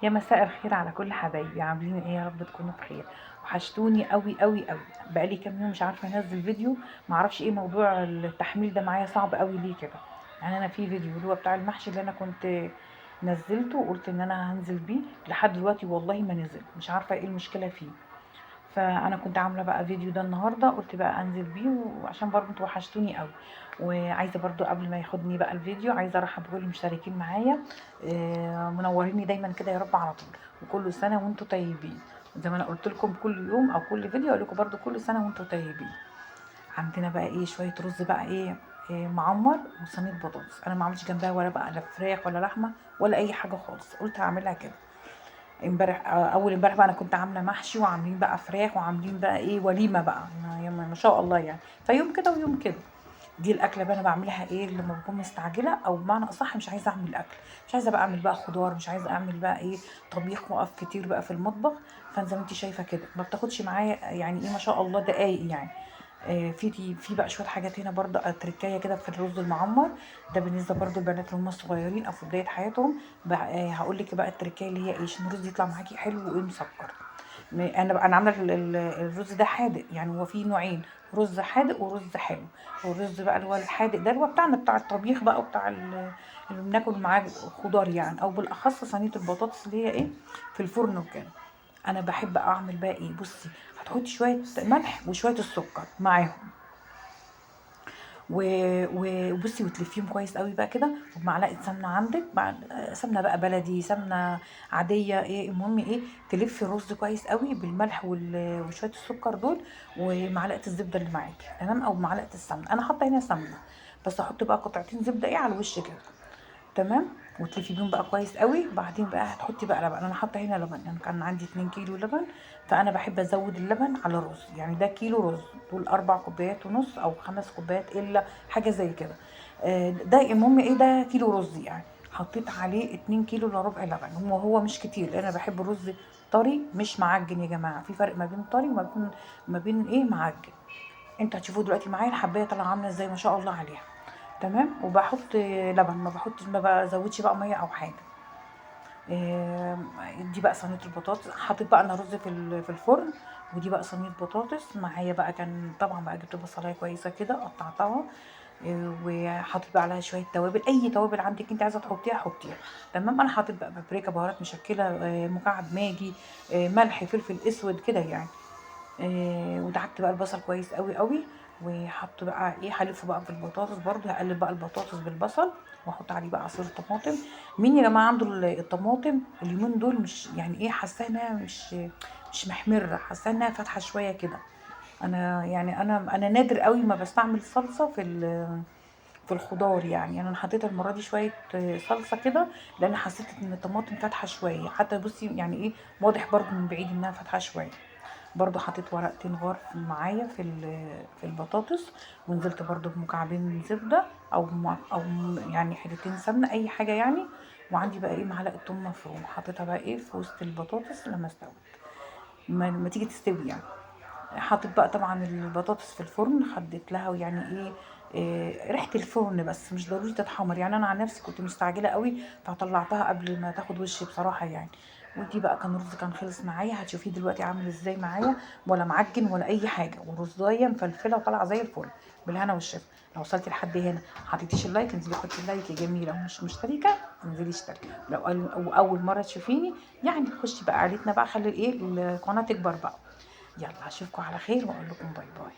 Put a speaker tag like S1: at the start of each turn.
S1: يا مساء الخير على كل حبايبي، عاملين ايه؟ يا رب تكونوا بخير. وحشتوني قوي قوي قوي. بقالي كام يوم مش عارفه انزل فيديو. معرفش ايه موضوع التحميل ده معايا صعب قوي ليه كده. يعني انا في فيديو اللي هو بتاع المحشي اللي انا كنت نزلته وقلت ان انا هنزل بيه، لحد دلوقتي والله ما نزل، مش عارفه ايه المشكله فيه. فانا كنت عامله بقى فيديو ده النهارده، قلت بقى انزل بيه وعشان برضه انتوا وحشتوني قوي. وعايزه برضه قبل ما ياخدني بقى الفيديو، عايزه ارحب بكل المشتركين معايا. منوريني دايما كده يا رب على طول. وكل سنه وانتوا طيبين. زي ما انا قلت لكم كل يوم او كل فيديو اقول لكم برضه كل سنه وانتوا طيبين. عندنا بقى ايه شويه رز بقى ايه، معمر وصينيه بطاطس. انا ما عملتش جنبها ولا بقى لا فراخ ولا لحمه ولا اي حاجه خالص، قلت هعملها كده. امبارح اول امبارح بقى انا كنت عامله محشي وعاملين بقى فراخ وعاملين بقى ايه وليمه بقى، ما شاء الله يعني. فيوم كده ويوم كده. دي الاكله بقى انا بعملها ايه لما بكون مستعجله، او بمعنى اصح مش عايزه اعمل اكل. مش عايزه بقى اعمل بقى خضار، مش عايزه اعمل بقى ايه طبيخ واقف كتير بقى في المطبخ. فزي ما انت شايفه كده ما بتاخدش معايا يعني ايه ما شاء الله دقايق يعني. في بقى شويه حاجات هنا برضه تركايه كده في الرز المعمر. ده بالنسبه برضه البنات اللي هم الصغيرين او في بدايه حياتهم. هقول لك بقى التركايه اللي هي ايه عشان الرز يطلع معاكي حلو وايه مسكر. انا عامله الرز ده حادق، يعني هو فيه نوعين: رز حادق ورز حلو. والرز بقى اللي هو الحادق ده اللي هو بتاعنا بتاع الطبيخ بقى وبتاع اللي بناكل معاه خضار يعني، او بالاخص صينيه البطاطس اللي هي ايه في الفرن وكده. انا بحب اعمل بقى ايه، بصي، هتحطي شويه ملح وشويه السكر معاهم. وبصي وتلفيهم كويس قوي بقى كده، وبمعلقه سمنه عندك، سمنه بقى بلدي، سمنه عاديه، ايه المهم ايه، تلفي الرز كويس قوي بالملح وشويه السكر دول، ومعلقه الزبده اللي معاكي تمام، او معلقه السمنه. انا حاطه هنا سمنه، بس احط بقى قطعتين زبده ايه على الوش كده. تمام. وتلفي بيهم بقى كويس قوي. بعدين بقى هتحطي بقى لبن. انا حاطه هنا لبن، يعني كان عندي 2 كيلو لبن. فانا بحب ازود اللبن على الرز، يعني ده كيلو رز دول 4 كوبايات ونص او 5 كوبايات الا حاجه زي كده. ده المهم ايه، ده كيلو رز يعني. حطيت عليه 2 كيلو الا ربع لبن. هو مش كتير لان انا بحب الرز طري مش معجن يا جماعه. في فرق ما بين طري وما بين ايه معجن. انتوا هتشوفوا دلوقتي معايا الحبايه طالعه عامله ازاي ما شاء الله عليها. تمام. وبحط لبن، ما بزودش بقى ميه او حاجه. دي بقى صينيه البطاطس. حطيت بقى انا رز في الفرن. ودي بقى صينيه بطاطس معايا بقى. كان طبعا بقى جبت بصلايه كويسه كده قطعتها. وحطيت بقى عليها شويه توابل، اي توابل عندك انت عايزه تحطيها حطيها. تمام. انا حطيت بقى بابريكا، بهارات مشكله، مكعب ماجي، ملح، فلفل اسود كده يعني. ودعكت بقى البصل كويس قوي قوي. وحط بقى ايه، هلفه بقى في البطاطس برضو، هقلب بقى البطاطس بالبصل. واحط عليه بقى عصير طماطم. مين يا جماعه عنده الطماطم اليومين دول مش يعني ايه، حاساها انها مش محمره، حاساها انها فاتحه شويه كده. انا يعني انا نادر قوي ما بستعمل صلصه في الخضار. يعني انا حطيت المره دي شويه صلصه كده، لان حسيت ان الطماطم فاتحه شويه. حتى بصي يعني ايه، واضح برضو من بعيد انها فاتحه شويه. برضو حطيت ورقتين غار معايا في البطاطس. ونزلت برضو بمكعبين زبدة، يعني حتتين سمنة اي حاجة يعني. وعندي بقى ايه معلقة توم مفروم، حطيتها بقى ايه في وسط البطاطس لما استوت، ما تيجي تستوي يعني. حطيت بقى طبعا البطاطس في الفرن، خدت لها يعني إيه ريحه الفرن، بس مش ضروري تتحمر يعني. انا عن نفسي كنت مستعجله قوي فطلعتها قبل ما تاخد وش بصراحه يعني. ودي بقى كان رز كان خلص معايا، هتشوفيه دلوقتي عامل ازاي معايا. ولا معجن ولا اي حاجه، ورزايه مفلفله وطالعه زي الفل. بالهنا والشفا. لو وصلتي لحد هنا حطيتيش اللايك، انزلي حطي اللايك يا جميله. ومش مشتركه انزلي اشتركي. لو اول مره تشوفيني يعني خشي بقى عيلتنا بقى، خلي الايه القناه تكبر بقى. يلا اشوفكم على خير واقول لكم باي باي.